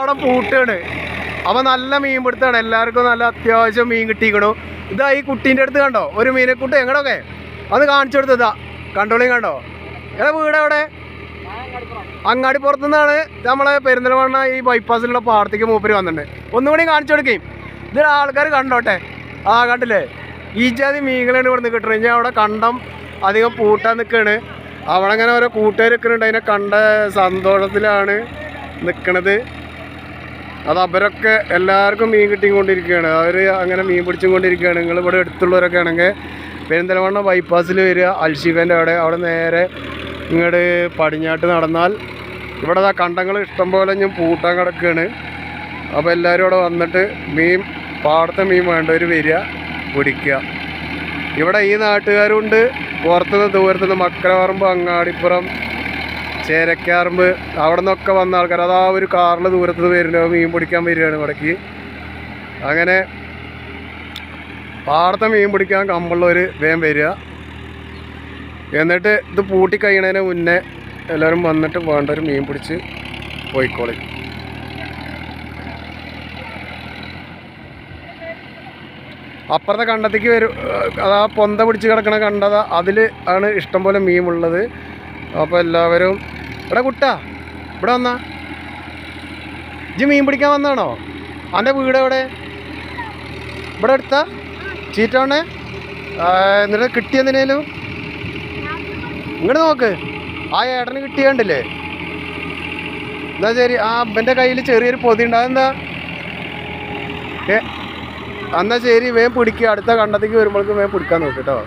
അവിടെ പൂട്ടാണ്. അപ്പോൾ നല്ല മീൻ പിടുത്താണ്, എല്ലാവർക്കും നല്ല അത്യാവശ്യം മീൻ കിട്ടിക്കണു. ഇതാ ഈ കുട്ടീൻ്റെ അടുത്ത് കണ്ടോ ഒരു മീനെക്കുട്ടി എങ്ങടൊക്കെ അത് കാണിച്ചു കൊടുത്തതാ, കണ്ടോളിയും കണ്ടോ. വീട് എവിടെ? അങ്ങാടിപ്പുറത്തു നിന്നാണ് നമ്മളെ പെരിന്തൽമണ്ണ ഈ ബൈപ്പാസിലുള്ള പാടത്തേക്ക് മൂപ്പര് വന്നിട്ടുണ്ട്. ഒന്നുകൂടി കാണിച്ചു കൊടുക്കുകയും ഇതിൽ ആൾക്കാർ കണ്ടോട്ടെ. ആ കണ്ടില്ലേ, ഈ ജാതി മീനുകളാണ് ഇവിടെ നിന്ന് കിട്ടുന്നത്. ഞാൻ അവിടെ കണ്ടം അധികം പൂട്ടാൻ നിൽക്കുകയാണ്. അവിടെ അങ്ങനെ ഓരോ കൂട്ടുകാർ നിൽക്കുന്നുണ്ട്, അതിനെ കണ്ട സന്തോഷത്തിലാണ് നിൽക്കണത്. അത് അവരൊക്കെ എല്ലാവർക്കും മീൻ കിട്ടിക്കൊണ്ടിരിക്കുകയാണ്, അവർ അങ്ങനെ മീൻ പിടിച്ചും കൊണ്ടിരിക്കുകയാണ്. നിങ്ങൾ ഇവിടെ അടുത്തുള്ളവരൊക്കെ ആണെങ്കിൽ പെരിന്തൽമണ്ണ ബൈപ്പാസിൽ വരിക, അൽഷിഫേൻ്റെ അവിടെ നേരെ ഇങ്ങോട്ട് പടിഞ്ഞാട്ട് നടന്നാൽ ഇവിടെ കണ്ടങ്ങൾ ഇഷ്ടംപോലെ ഞാൻ പൂട്ടാൻ കിടക്കുകയാണ്. അപ്പോൾ എല്ലാവരും ഇവിടെ വന്നിട്ട് മീൻ, പാടത്തെ മീൻ വേണ്ടവർ വരിക, പിടിക്കുക. ഇവിടെ ഈ നാട്ടുകാരുണ്ട്, പുറത്തുനിന്ന് ദൂരത്തുനിന്ന് മക്കരപറമ്പ്, അങ്ങാടിപ്പുറം, ചേരക്കാറമ്പ് അവിടെ നിന്നൊക്കെ വന്ന ആൾക്കാർ അതാ ഒരു കാറിൽ ദൂരത്തുനിന്ന് വരുന്നുണ്ട്, മീൻ പിടിക്കാൻ വരികയാണ് ഇവിടേക്ക്. അങ്ങനെ പാടത്തെ മീൻ പിടിക്കാൻ കമ്പുള്ളവർ വേഗം വരിക. എന്നിട്ട് ഇത് പൂട്ടി കഴിയണതിന് മുന്നേ എല്ലാവരും വന്നിട്ട് വേണ്ടവർ മീൻ പിടിച്ച് പോയിക്കോളി. അപ്പുറത്തെ കണ്ടത്തേക്ക് വരും, അതാ പൊന്ത പിടിച്ച് കിടക്കണ കണ്ടത, അതിൽ ആണ് ഇഷ്ടംപോലെ മീനുള്ളത്. അപ്പോൾ എല്ലാവരും ഇവിടെ കുട്ടാ ഇവിടെ വന്നാ, ഇജ്ജ് മീൻ പിടിക്കാൻ വന്നാണോ? എൻ്റെ വീട് എവിടെ? ഇവിടെ എടുത്താ ചീറ്റാണേ. എന്നിട്ട് കിട്ടിയെന്തിനേലും ഇങ്ങോട്ട് നോക്ക്, ആ ഏട്ടന് കിട്ടിയണ്ടില്ലേ. എന്നാ ശരി, ആ അപ്പൻ്റെ കയ്യിൽ ചെറിയൊരു പൊതി ഉണ്ട്, അതെന്താ? എന്നാൽ ശരി, വേഗം പിടിക്കുക. അടുത്ത കണ്ടത്തേക്ക് വരുമ്പോഴേക്കും വേഗം പിടിക്കാൻ നോക്ക് കേട്ടോ.